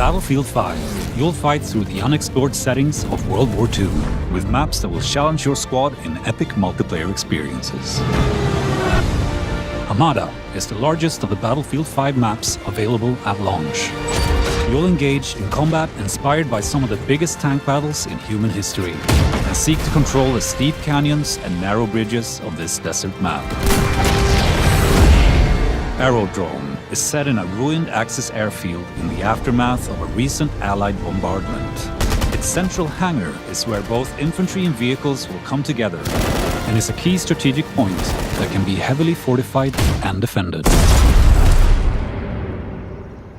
Battlefield 5, you'll fight through the unexplored settings of World War II, with maps that will challenge your squad in epic multiplayer experiences. Armada is the largest of the Battlefield 5 maps available at launch. You'll engage in combat inspired by some of the biggest tank battles in human history, and seek to control the steep canyons and narrow bridges of this desert map. Aerodrome is set in a ruined Axis airfield in the aftermath of a recent Allied bombardment. Its central hangar is where both infantry and vehicles will come together, and is a key strategic point that can be heavily fortified and defended.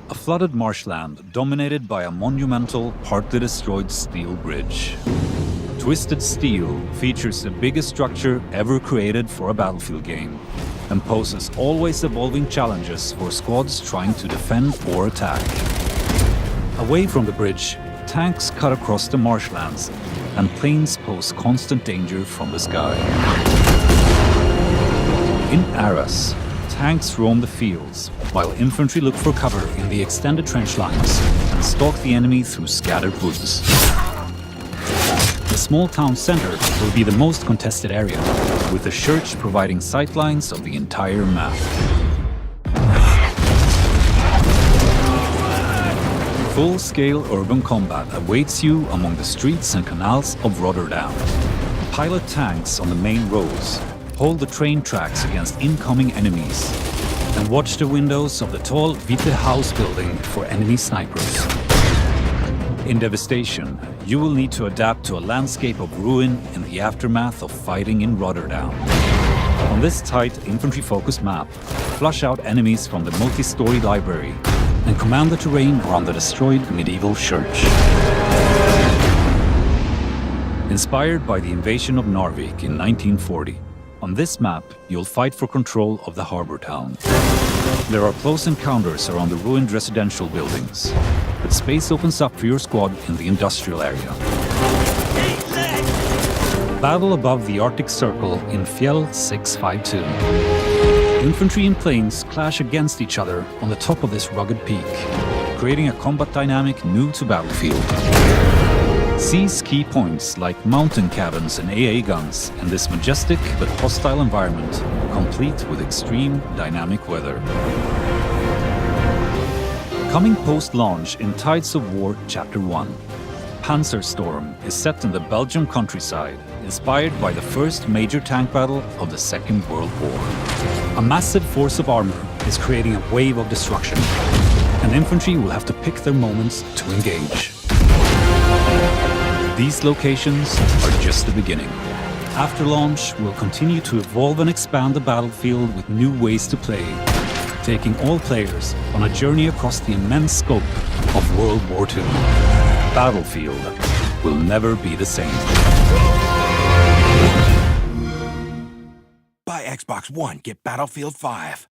A flooded marshland dominated by a monumental, partly destroyed steel bridge. Twisted Steel features the biggest structure ever created for a Battlefield game, and poses always evolving challenges for squads trying to defend or attack. Away from the bridge, tanks cut across the marshlands, and planes pose constant danger from the sky. In Arras, tanks roam the fields, while infantry look for cover in the extended trench lines and stalk the enemy through scattered woods. The small town center will be the most contested area, with the church providing sightlines of the entire map. Full-scale urban combat awaits you among the streets and canals of Rotterdam. Pilot tanks on the main roads, hold the train tracks against incoming enemies, and watch the windows of the tall Witte House building for enemy snipers. In Devastation, you will need to adapt to a landscape of ruin in the aftermath of fighting in Rotterdam. On this tight, infantry-focused map, flush out enemies from the multi-story library and command the terrain around the destroyed medieval church. Inspired by the invasion of Narvik in 1940, on this map, you'll fight for control of the harbor town. There are close encounters around the ruined residential buildings, but space opens up for your squad in the industrial area. Battle above the Arctic Circle in Fjell 652. Infantry and planes clash against each other on the top of this rugged peak, creating a combat dynamic new to Battlefield. Seize key points like mountain cabins and AA guns in this majestic but hostile environment, complete with extreme dynamic weather. Coming post-launch in Tides of War Chapter 1, Panzerstorm is set in the Belgian countryside, inspired by the first major tank battle of the Second World War. A massive force of armor is creating a wave of destruction, and infantry will have to pick their moments to engage. These locations are just the beginning. After launch, we'll continue to evolve and expand the battlefield with new ways to play, taking all players on a journey across the immense scope of World War II. Battlefield will never be the same. Buy Xbox One, get Battlefield 5.